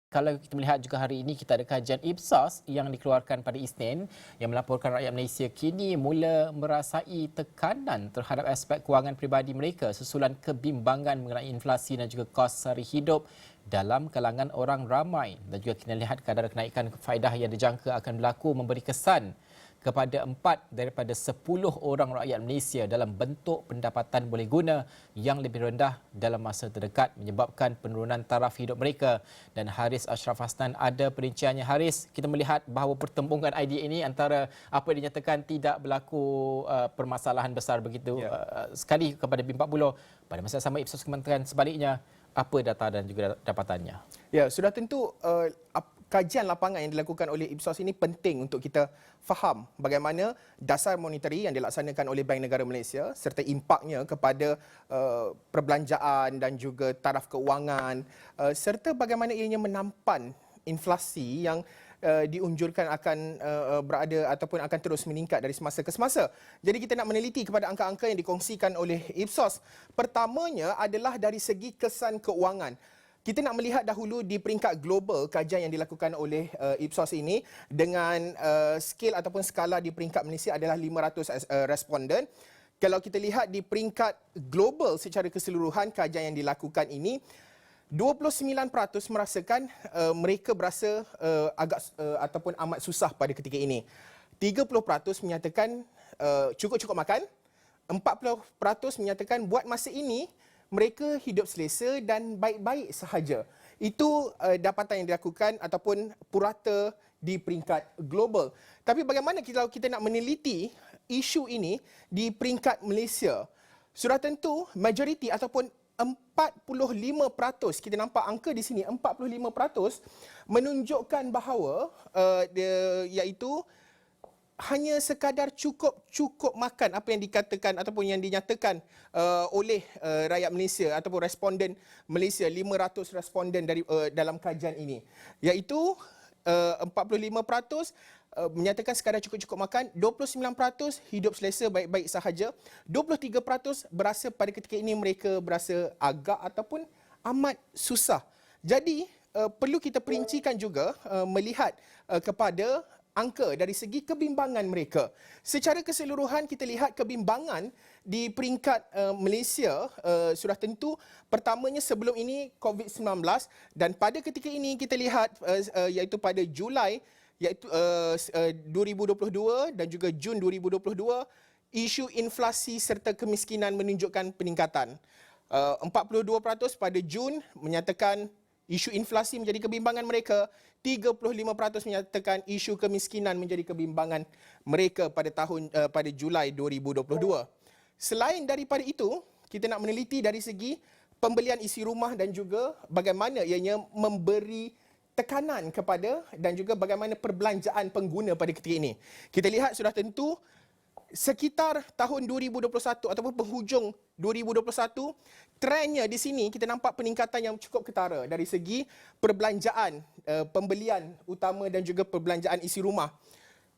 Kalau kita melihat juga hari ini kita ada kajian Ipsos yang dikeluarkan pada Isnin yang melaporkan rakyat Malaysia kini mula merasai tekanan terhadap aspek kewangan peribadi mereka susulan kebimbangan mengenai inflasi dan juga kos sara hidup dalam kalangan orang ramai, dan juga kita lihat kadar kenaikan faedah yang dijangka akan berlaku memberi kesan kepada 4 daripada 10 orang rakyat Malaysia dalam bentuk pendapatan boleh guna yang lebih rendah dalam masa terdekat menyebabkan penurunan taraf hidup mereka. Dan Haris Ashraf Hasnan ada perinciannya. Haris, kita melihat bahawa pertembungan idea ini antara apa yang dinyatakan tidak berlaku permasalahan besar begitu sekali kepada BIM40, pada masa sama Ipsos Kementerian sebaliknya. Apa data dan juga dapatannya? Ya, sudah tentu kajian lapangan yang dilakukan oleh Ipsos ini penting untuk kita faham bagaimana dasar monetary yang dilaksanakan oleh Bank Negara Malaysia serta impaknya kepada perbelanjaan dan juga taraf keuangan serta bagaimana ianya menampan inflasi yang diunjurkan akan berada ataupun akan terus meningkat dari semasa ke semasa. Jadi kita nak meneliti kepada angka-angka yang dikongsikan oleh Ipsos. Pertamanya adalah dari segi kesan keuangan. Kita nak melihat dahulu di peringkat global kajian yang dilakukan oleh Ipsos ini dengan skala ataupun skala di peringkat Malaysia adalah 500 responden. Kalau kita lihat di peringkat global secara keseluruhan kajian yang dilakukan ini, 29% merasakan mereka berasa agak ataupun amat susah pada ketika ini. 30% menyatakan cukup-cukup makan. 40% menyatakan buat masa ini mereka hidup selesa dan baik-baik sahaja. Itu dapatan yang dilakukan ataupun purata di peringkat global. Tapi bagaimana kalau kita nak meneliti isu ini di peringkat Malaysia? Sudah tentu majoriti ataupun 45%, kita nampak angka di sini, 45% menunjukkan bahawa iaitu hanya sekadar cukup makan apa yang dikatakan ataupun yang dinyatakan oleh rakyat Malaysia ataupun responden Malaysia, 500 responden dari dalam kajian ini, iaitu 45% menyatakan sekadar cukup-cukup makan, 29% hidup selesa baik-baik sahaja, 23% berasa pada ketika ini mereka berasa agak ataupun amat susah. Jadi perlu kita perincikan juga melihat kepada angka dari segi kebimbangan mereka. Secara keseluruhan kita lihat kebimbangan di peringkat Malaysia sudah tentu pertamanya sebelum ini COVID-19, dan pada ketika ini kita lihat iaitu pada Julai 2022 dan juga Jun 2022, isu inflasi serta kemiskinan menunjukkan peningkatan. 42% pada Jun menyatakan isu inflasi menjadi kebimbangan mereka, 35% menyatakan isu kemiskinan menjadi kebimbangan mereka pada Julai 2022. Selain daripada itu, kita nak meneliti dari segi pembelian isi rumah dan juga bagaimana ianya memberi tekanan kepada dan juga bagaimana perbelanjaan pengguna pada ketika ini. Kita lihat sudah tentu sekitar tahun 2021 ataupun penghujung 2021, trendnya di sini kita nampak peningkatan yang cukup ketara dari segi perbelanjaan, pembelian utama dan juga perbelanjaan isi rumah.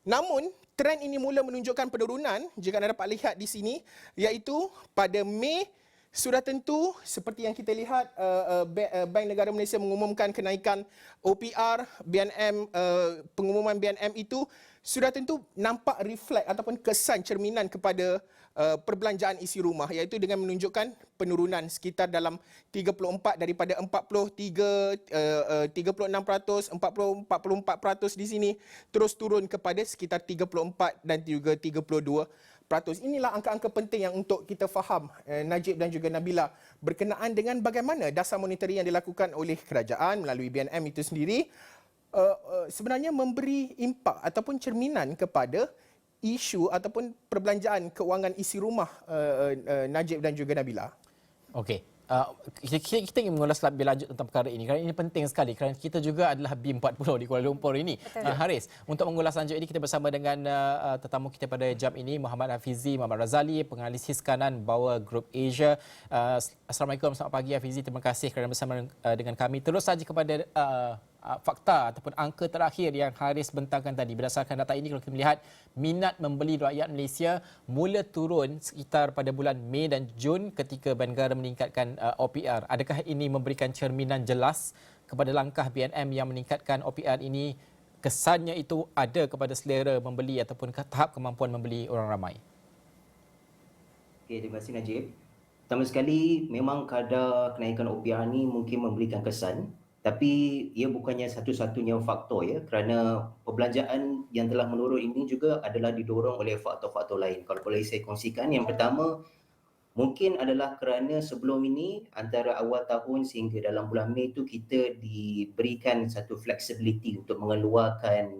Namun, trend ini mula menunjukkan penurunan jika anda dapat lihat di sini, iaitu pada Mei sudah tentu seperti yang kita lihat Bank Negara Malaysia mengumumkan kenaikan OPR, BNM, pengumuman BNM itu sudah tentu nampak reflect ataupun kesan cerminan kepada perbelanjaan isi rumah, iaitu dengan menunjukkan penurunan sekitar dalam 34 daripada 43, 36%, 44% di sini terus turun kepada sekitar 34 dan juga 32%. Inilah angka-angka penting yang untuk kita faham, Najib dan juga Nabila, berkenaan dengan bagaimana dasar monetary yang dilakukan oleh kerajaan melalui BNM itu sendiri sebenarnya memberi impak ataupun cerminan kepada isu ataupun perbelanjaan keuangan isi rumah, Najib dan juga Nabila. Okey. Kita ingin mengulas lebih lanjut tentang perkara ini kerana ini penting sekali kerana kita juga adalah BIM40 di Kuala Lumpur ini. Haris, untuk mengulas lanjut ini kita bersama dengan tetamu kita pada jam ini, Muhammad Hafizi, Muhammad Razali, penganalisis kanan Bauer Group Asia. Assalamualaikum, selamat pagi Hafizi, terima kasih kerana bersama dengan kami. Terus saja kepada fakta ataupun angka terakhir yang Haris bentangkan tadi. Berdasarkan data ini, kalau kita melihat minat membeli rakyat Malaysia mula turun sekitar pada bulan Mei dan Jun ketika Bank Negara meningkatkan OPR. Adakah ini memberikan cerminan jelas kepada langkah BNM yang meningkatkan OPR ini, kesannya itu ada kepada selera membeli ataupun tahap kemampuan membeli orang ramai? Okey, terima kasih Najib. Pertama sekali, memang kadar kenaikan OPR ni mungkin memberikan kesan, tapi ia bukannya satu-satunya faktor ya, kerana perbelanjaan yang telah menurun ini juga adalah didorong oleh faktor-faktor lain. Kalau boleh saya kongsikan, yang pertama mungkin adalah kerana sebelum ini antara awal tahun sehingga dalam bulan Mei itu kita diberikan satu flexibility untuk mengeluarkan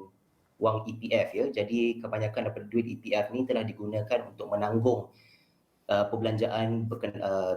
wang EPF ya. Jadi kebanyakan daripada duit EPF ni telah digunakan untuk menanggung perbelanjaan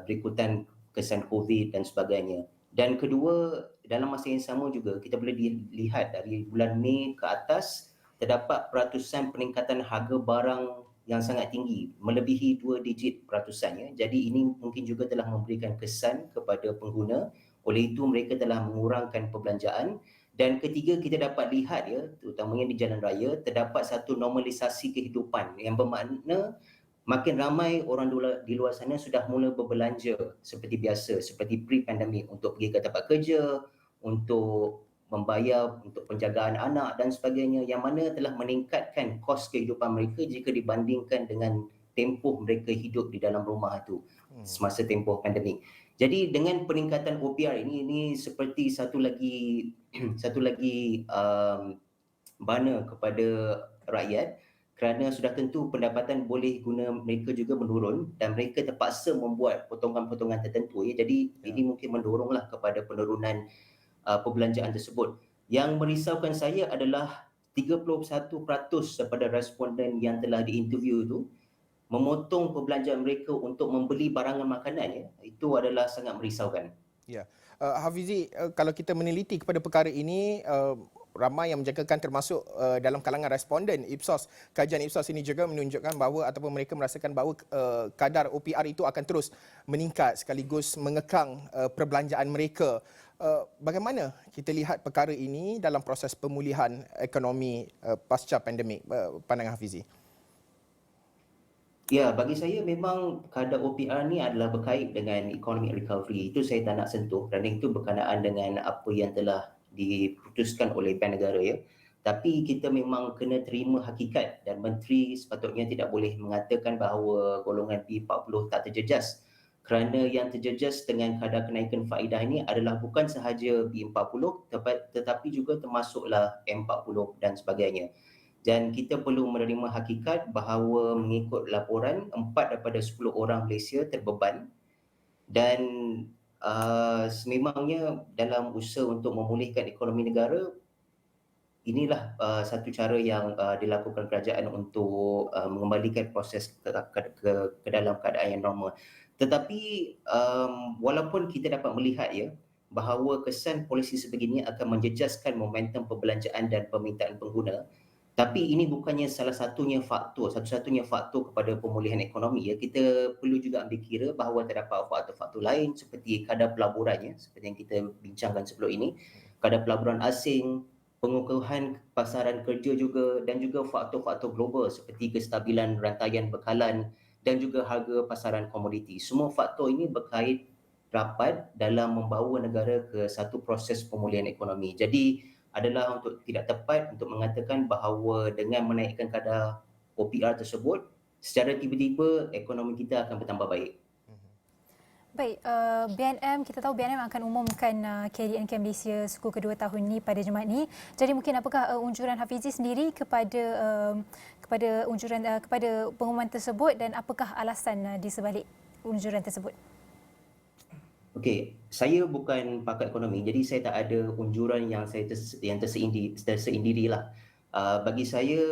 berikutan kesan COVID dan sebagainya. Dan kedua, dalam masa yang sama juga kita boleh dilihat dari bulan Mei ke atas terdapat peratusan peningkatan harga barang yang sangat tinggi, melebihi 2 digit peratusan ya. Jadi ini mungkin juga telah memberikan kesan kepada pengguna, oleh itu mereka telah mengurangkan perbelanjaan. Dan ketiga, kita dapat lihat ya, terutamanya di jalan raya, terdapat satu normalisasi kehidupan yang bermakna makin ramai orang di luar sana sudah mula berbelanja seperti biasa, seperti pre-pandemic, untuk pergi ke tempat kerja, untuk membayar untuk penjagaan anak dan sebagainya, yang mana telah meningkatkan kos kehidupan mereka jika dibandingkan dengan tempoh mereka hidup di dalam rumah itu semasa tempoh pandemik. Jadi dengan peningkatan OPR ini seperti satu lagi bana kepada rakyat, kerana sudah tentu pendapatan boleh guna mereka juga menurun dan mereka terpaksa membuat potongan-potongan tertentu ya. Jadi ini mungkin mendoronglah kepada penurunan perbelanjaan tersebut. Yang merisaukan saya adalah 31% daripada responden yang telah diinterview itu memotong perbelanjaan mereka untuk membeli barangan makanan ya. Itu adalah sangat merisaukan. Ya. Hafizi, kalau kita meneliti kepada perkara ini, ramai yang menjangkakan termasuk dalam kalangan responden Ipsos. Kajian Ipsos ini juga menunjukkan bahawa ataupun mereka merasakan bahawa kadar OPR itu akan terus meningkat sekaligus mengekang perbelanjaan mereka. Bagaimana kita lihat perkara ini dalam proses pemulihan ekonomi pasca pandemik, pandangan Hafizi? Ya, bagi saya memang kadar OPR ni adalah berkait dengan economic recovery. Itu saya tak nak sentuh kerana itu berkenaan dengan apa yang telah diputuskan oleh Bank Negara ya. Tapi kita memang kena terima hakikat dan menteri sepatutnya tidak boleh mengatakan bahawa golongan B40 tak terjejas. Kerana yang terjejas dengan kadar kenaikan faedah ini adalah bukan sahaja B40 tetapi juga termasuklah M40 dan sebagainya. Dan kita perlu menerima hakikat bahawa mengikut laporan 4 daripada 10 orang Malaysia terbeban dan sememangnya dalam usaha untuk memulihkan ekonomi negara, inilah satu cara yang dilakukan kerajaan untuk mengembalikan proses ke dalam keadaan yang normal. Tetapi walaupun kita dapat melihat ya bahawa kesan polisi sebegini akan menjejaskan momentum perbelanjaan dan permintaan pengguna, tapi ini bukannya satu-satunya faktor kepada pemulihan ekonomi ya. Kita perlu juga ambil kira bahawa terdapat faktor-faktor lain seperti kadar pelaburannya, seperti yang kita bincangkan sebelum ini, kadar pelaburan asing, pengukuhan pasaran kerja juga, dan juga faktor-faktor global seperti kestabilan rantaian bekalan dan juga harga pasaran komoditi. Semua faktor ini berkait rapat dalam membawa negara ke satu proses pemulihan ekonomi. Jadi adalah tidak tepat untuk mengatakan bahawa dengan menaikkan kadar OPR tersebut, secara tiba-tiba ekonomi kita akan bertambah baik. Baik, BNM, kita tahu BNM akan umumkan KDNK Malaysia suku kedua tahun ini pada Jumaat ini. Jadi mungkin apakah unjuran Hafizi sendiri kepada pengumuman tersebut dan apakah alasan di sebalik unjuran tersebut? Okey, saya bukan pakar ekonomi, jadi saya tak ada unjuran yang tersendiri lah. Bagi saya,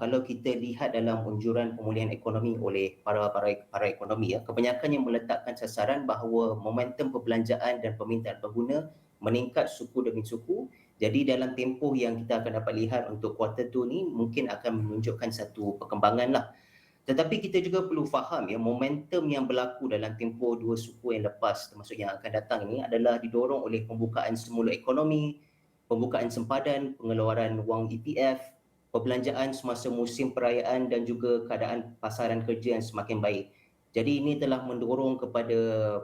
kalau kita lihat dalam unjuran pemulihan ekonomi oleh para ekonomi ya, kebanyakannya meletakkan sasaran bahawa momentum perbelanjaan dan permintaan pengguna meningkat suku demi suku. Jadi dalam tempoh yang kita akan dapat lihat untuk kuartal 2 ni mungkin akan menunjukkan satu perkembangan lah. Tetapi kita juga perlu faham ya, momentum yang berlaku dalam tempoh 2 suku yang lepas termasuk yang akan datang ini adalah didorong oleh pembukaan semula ekonomi, pembukaan sempadan, pengeluaran wang EPF, perbelanjaan semasa musim perayaan dan juga keadaan pasaran kerja yang semakin baik. Jadi ini telah mendorong kepada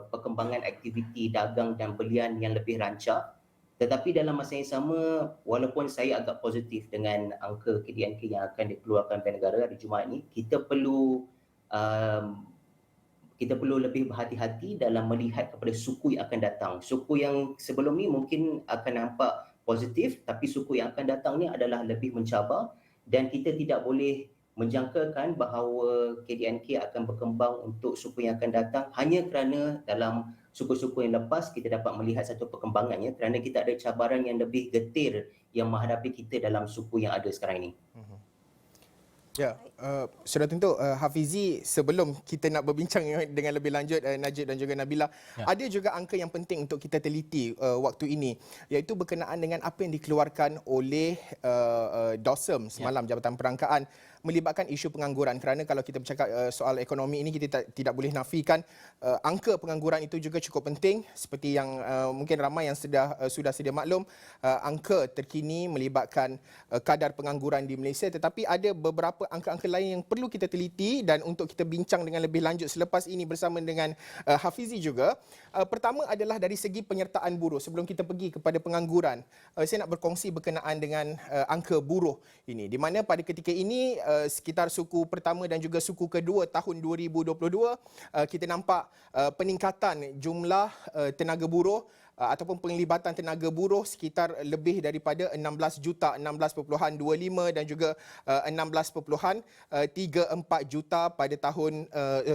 perkembangan aktiviti dagang dan belian yang lebih rancak Tetapi dalam masa yang sama, walaupun saya agak positif dengan angka KDNK yang akan dikeluarkan Bank Negara hari Jumaat ni, um, kita perlu lebih berhati-hati dalam melihat kepada suku yang akan datang. Suku yang sebelum ni mungkin akan nampak positif, tapi suku yang akan datang ni adalah lebih mencabar dan kita tidak boleh menjangkakan bahawa KDNK akan berkembang untuk suku yang akan datang hanya kerana dalam suku-suku yang lepas kita dapat melihat satu perkembangannya kerana kita ada cabaran yang lebih getir yang menghadapi kita dalam suku yang ada sekarang ini. Ya, sudah tentu Hafizi, sebelum kita nak berbincang dengan lebih lanjut Najib dan juga Nabila, ada juga angka yang penting untuk kita teliti waktu ini, iaitu berkenaan dengan apa yang dikeluarkan oleh DOSM semalam, Jabatan Perangkaan, melibatkan isu pengangguran. Kerana kalau kita bercakap soal ekonomi ini, kita tidak boleh nafikan angka pengangguran itu juga cukup penting. Seperti yang mungkin ramai yang sudah sedia maklum, angka terkini melibatkan kadar pengangguran di Malaysia, tetapi ada beberapa angka-angka lain yang perlu kita teliti dan untuk kita bincang dengan lebih lanjut selepas ini bersama dengan Hafizi juga. Pertama adalah dari segi penyertaan buruh. Sebelum kita pergi kepada pengangguran, saya nak berkongsi berkenaan dengan angka buruh ini, di mana pada ketika ini sekitar suku pertama dan juga suku kedua tahun 2022, kita nampak peningkatan jumlah tenaga buruh ataupun penglibatan tenaga buruh sekitar lebih daripada 16 juta, 16.25 dan juga 16.34 juta pada tahun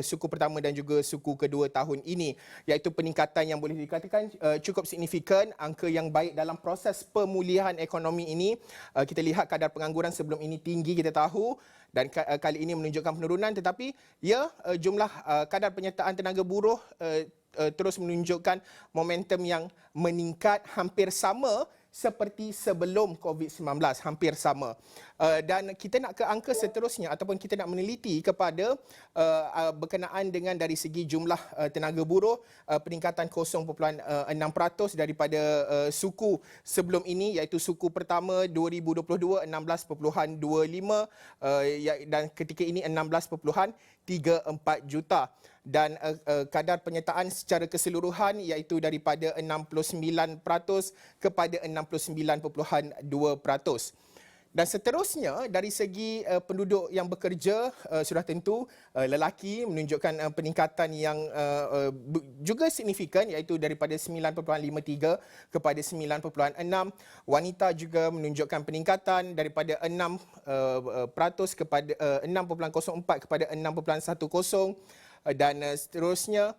suku pertama dan juga suku kedua tahun ini, iaitu peningkatan yang boleh dikatakan cukup signifikan, angka yang baik dalam proses pemulihan ekonomi ini. Kita lihat kadar pengangguran sebelum ini tinggi, kita tahu, dan kali ini menunjukkan penurunan, tetapi jumlah kadar penyertaan tenaga buruh terus menunjukkan momentum yang meningkat hampir sama seperti sebelum COVID-19, hampir sama. Dan kita nak ke angka seterusnya ataupun kita nak meneliti kepada berkenaan dengan dari segi jumlah tenaga buruh, peningkatan 0.6% daripada suku sebelum ini, iaitu suku pertama 2022 16.25 dan ketika ini 16.34 juta. Dan kadar penyertaan secara keseluruhan iaitu daripada 69% kepada 69.2%. Dan seterusnya dari segi penduduk yang bekerja, sudah tentu lelaki menunjukkan peningkatan yang juga signifikan, iaitu daripada 9.53 kepada 9.6. Wanita juga menunjukkan peningkatan daripada 6% kepada 6.04 kepada 6.10. Dan seterusnya,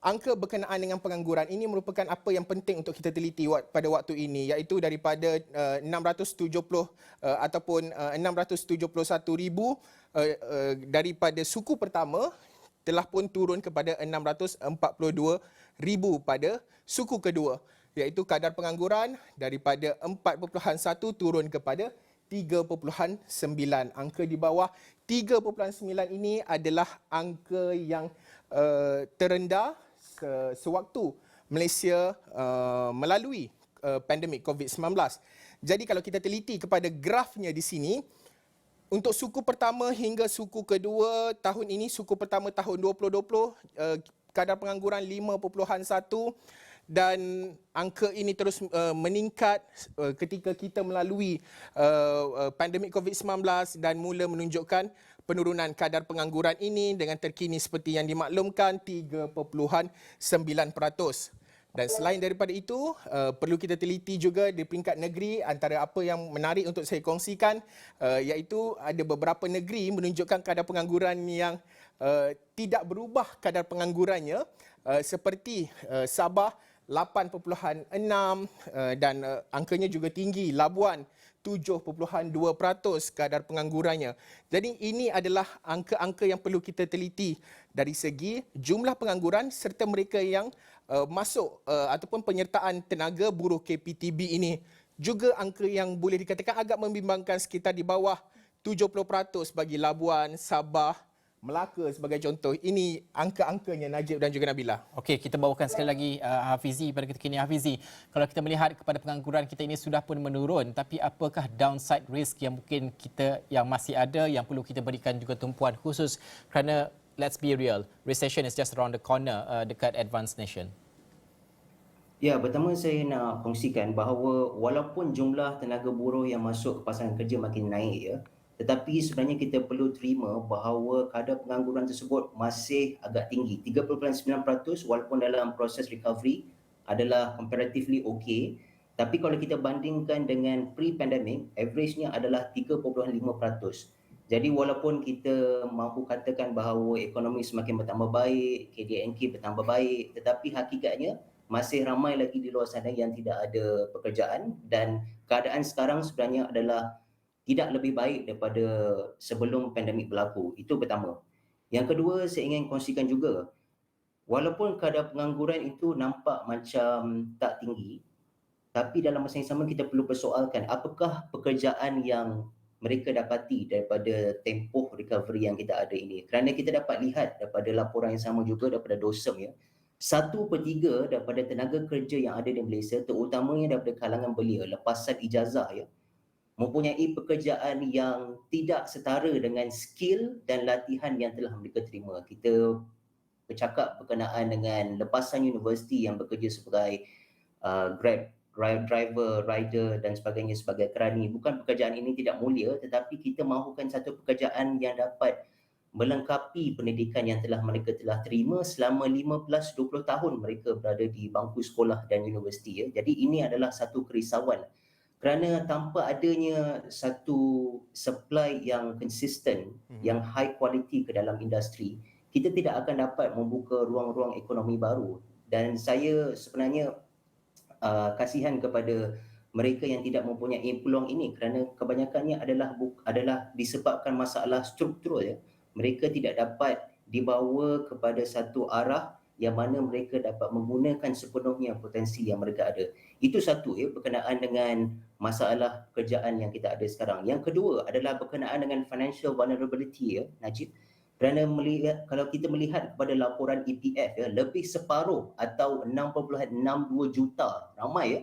angka berkenaan dengan pengangguran ini merupakan apa yang penting untuk kita teliti pada waktu ini, iaitu daripada 670 ataupun 671,000 daripada suku pertama telah pun turun kepada 642,000 pada suku kedua, iaitu kadar pengangguran daripada 4.1 turun kepada 3.9. Angka di bawah 3.9 ini adalah angka yang terendah sewaktu Malaysia melalui pandemik COVID-19. Jadi kalau kita teliti kepada grafnya di sini, untuk suku pertama hingga suku kedua tahun ini, suku pertama tahun 2020, kadar pengangguran 5.1, dan angka ini terus meningkat ketika kita melalui pandemik COVID-19 dan mula menunjukkan penurunan kadar pengangguran ini dengan terkini seperti yang dimaklumkan 3.9%. Dan selain daripada itu, perlu kita teliti juga di peringkat negeri. Antara apa yang menarik untuk saya kongsikan, iaitu ada beberapa negeri menunjukkan kadar pengangguran yang tidak berubah kadar penganggurannya, seperti Sabah 8.6 dan angkanya juga tinggi. Labuan 7.2% kadar penganggurannya. Jadi ini adalah angka-angka yang perlu kita teliti dari segi jumlah pengangguran serta mereka yang masuk ataupun penyertaan tenaga buruh KPTB ini. Juga angka yang boleh dikatakan agak membimbangkan, sekitar di bawah 70% bagi Labuan, Sabah, Melaka sebagai contoh. Ini angka-angkanya, Najib dan juga Nabila. Okey, kita bawakan sekali lagi Hafizi pada ketika ini. Hafizi, kalau kita melihat kepada pengangguran kita ini sudah pun menurun, tapi apakah downside risk yang mungkin yang masih ada, yang perlu kita berikan juga tumpuan khusus, kerana let's be real, recession is just around the corner dekat advanced nation. Ya, pertama saya nak kongsikan bahawa walaupun jumlah tenaga buruh yang masuk ke pasaran kerja makin naik ya, tetapi sebenarnya kita perlu terima bahawa kadar pengangguran tersebut masih agak tinggi. 3.9% walaupun dalam proses recovery adalah comparatively okay, tapi kalau kita bandingkan dengan pre-pandemic, average-nya adalah 3.5%. Jadi walaupun kita mahu katakan bahawa ekonomi semakin bertambah baik, KDNK bertambah baik, tetapi hakikatnya masih ramai lagi di luar sana yang tidak ada pekerjaan dan keadaan sekarang sebenarnya adalah tidak lebih baik daripada sebelum pandemik berlaku. Itu pertama. Yang kedua, saya ingin kongsikan juga, walaupun kadar pengangguran itu nampak macam tak tinggi, tapi dalam masa yang sama kita perlu persoalkan apakah pekerjaan yang mereka dapati daripada tempoh recovery yang kita ada ini. Kerana kita dapat lihat daripada laporan yang sama juga daripada DOSEM ya, 1/3 daripada tenaga kerja yang ada di Malaysia, terutamanya daripada kalangan belia, lepasan ijazah ya, mempunyai pekerjaan yang tidak setara dengan skill dan latihan yang telah mereka terima. Kita bercakap berkenaan dengan lepasan universiti yang bekerja sebagai Grab driver, rider dan sebagainya sebagai kerani. Bukan pekerjaan ini tidak mulia, tetapi kita mahukan satu pekerjaan yang dapat melengkapi pendidikan yang mereka telah terima selama 15-20 tahun mereka berada di bangku sekolah dan universiti ya. Jadi ini adalah satu kerisauan kerana tanpa adanya satu supply yang konsisten, yang high quality ke dalam industri, kita tidak akan dapat membuka ruang-ruang ekonomi baru. Dan saya sebenarnya kasihan kepada mereka yang tidak mempunyai peluang ini kerana kebanyakannya adalah disebabkan masalah struktural ya. Mereka tidak dapat dibawa kepada satu arah yang mana mereka dapat menggunakan sepenuhnya potensi yang mereka ada. Itu satu ya, berkenaan dengan masalah pekerjaan yang kita ada sekarang. Yang kedua adalah berkenaan dengan financial vulnerability ya, Najib. Kerana kalau kita melihat kepada laporan EPF ya, lebih separuh atau 6.62 juta ramai ya,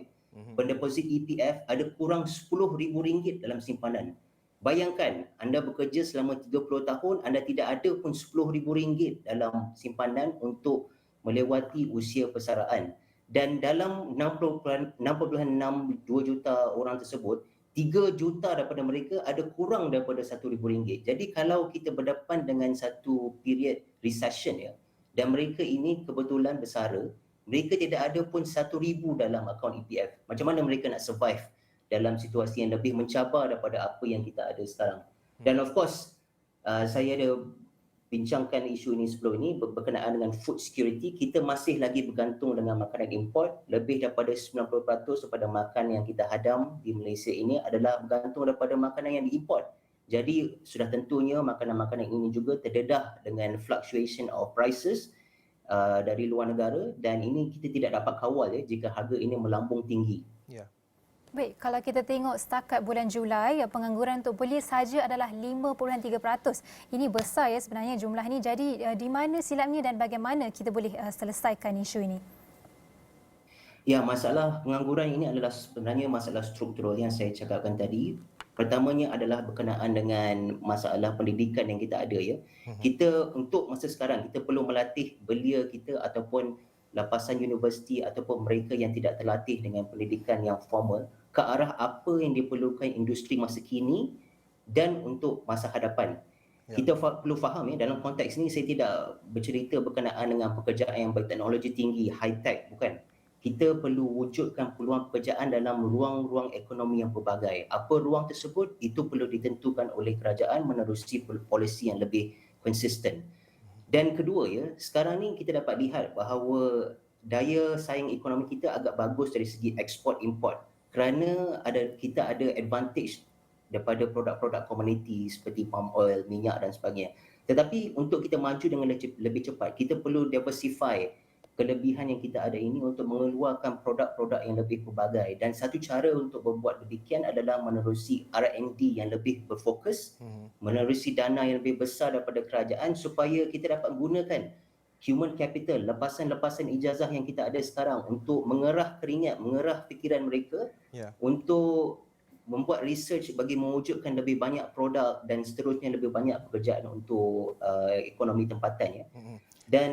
pendeposit EPF ada kurang RM10,000 dalam simpanan. Bayangkan anda bekerja selama 30 tahun, anda tidak ada pun RM10,000 dalam simpanan untuk melewati usia persaraan. Dan dalam 6.62 juta orang tersebut, 3 juta daripada mereka ada kurang daripada RM1,000. Jadi kalau kita berdepan dengan satu period recession ya, dan mereka ini kebetulan bersara, mereka tidak ada pun RM1,000 dalam akaun EPF. Macam mana mereka nak survive dalam situasi yang lebih mencabar daripada apa yang kita ada sekarang. Dan of course, saya ada bincangkan isu ini sebelum ini berkenaan dengan food security. Kita masih lagi bergantung dengan makanan import. Lebih daripada 90% daripada makan yang kita hadam di Malaysia ini adalah bergantung daripada makanan yang diimport. Jadi sudah tentunya makanan-makanan ini juga terdedah dengan fluctuation of prices dari luar negara, dan ini kita tidak dapat kawal ya jika harga ini melambung tinggi. Ya. Baik, kalau kita tengok setakat bulan Julai, pengangguran untuk belia saja adalah 5.3%. Ini besar ya sebenarnya jumlah ini. Jadi di mana silapnya dan bagaimana kita boleh selesaikan isu ini? Ya, masalah pengangguran ini adalah sebenarnya masalah struktural yang saya cakapkan tadi. Pertamanya adalah berkenaan dengan masalah pendidikan yang kita ada ya. Kita untuk masa sekarang kita perlu melatih belia kita ataupun lapasan universiti ataupun mereka yang tidak terlatih dengan pendidikan yang formal ke arah apa yang diperlukan industri masa kini dan untuk masa hadapan. Kita perlu faham ya, dalam konteks ini saya tidak bercerita berkenaan dengan pekerjaan yang berteknologi tinggi, high tech, bukan. Kita perlu wujudkan peluang pekerjaan dalam ruang-ruang ekonomi yang pelbagai. Apa ruang tersebut, itu perlu ditentukan oleh kerajaan menerusi polisi yang lebih konsisten. Dan kedua ya, sekarang ni kita dapat lihat bahawa daya saing ekonomi kita agak bagus dari segi ekspor import kerana kita ada advantage daripada produk-produk komuniti seperti palm oil, minyak dan sebagainya. Tetapi untuk kita maju dengan lebih cepat, kita perlu diversify kelebihan yang kita ada ini untuk mengeluarkan produk-produk yang lebih pelbagai. Dan satu cara untuk berbuat demikian adalah menerusi R&D yang lebih berfokus, menerusi dana yang lebih besar daripada kerajaan supaya kita dapat gunakan human capital, lepasan-lepasan ijazah yang kita ada sekarang untuk mengerah keringat, mengerah fikiran mereka untuk membuat research bagi mewujudkan lebih banyak produk dan seterusnya lebih banyak pekerjaan untuk ekonomi tempatan ya. Dan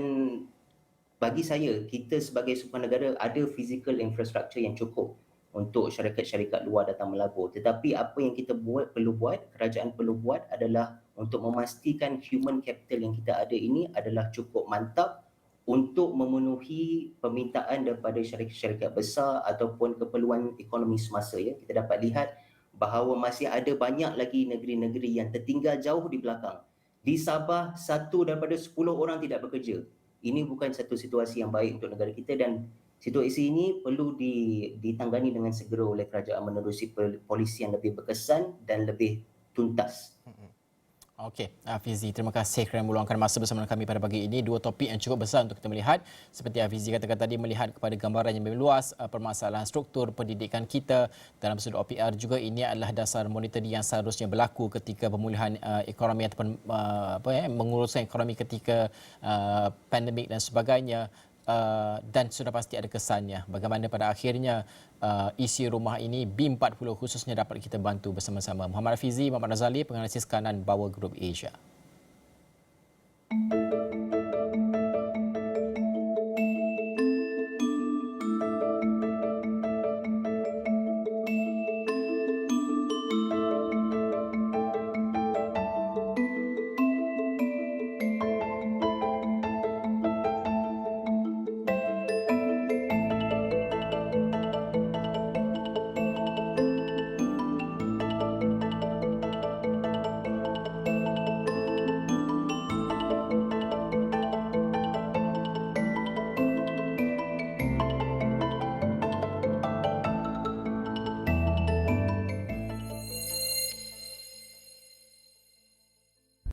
bagi saya, kita sebagai sebuah negara ada physical infrastructure yang cukup untuk syarikat-syarikat luar datang melabur. Tetapi apa yang kita perlu buat, kerajaan perlu buat adalah untuk memastikan human capital yang kita ada ini adalah cukup mantap untuk memenuhi permintaan daripada syarikat-syarikat besar ataupun keperluan ekonomi semasa. Ya. Kita dapat lihat bahawa masih ada banyak lagi negeri-negeri yang tertinggal jauh di belakang. Di Sabah, 1 daripada 10 orang tidak bekerja. Ini bukan satu situasi yang baik untuk negara kita dan situasi ini perlu ditangani dengan segera oleh kerajaan menerusi polisi yang lebih berkesan dan lebih tuntas. Okey, Hafizi, terima kasih kerana meluangkan masa bersama kami pada pagi ini. Dua topik yang cukup besar untuk kita melihat. Seperti Hafizi katakan tadi, melihat kepada gambaran yang lebih luas permasalahan struktur pendidikan kita dalam sudut OPR juga. Ini adalah dasar monitoring yang seharusnya berlaku ketika pemulihan ekonomi ataupun menguruskan ekonomi ketika pandemik dan sebagainya. Dan sudah pasti ada kesannya bagaimana pada akhirnya isi rumah ini B40 khususnya dapat kita bantu bersama-sama. Muhammad Hafizi, Muhammad Razali, penganalisis kanan Bauer Group Asia.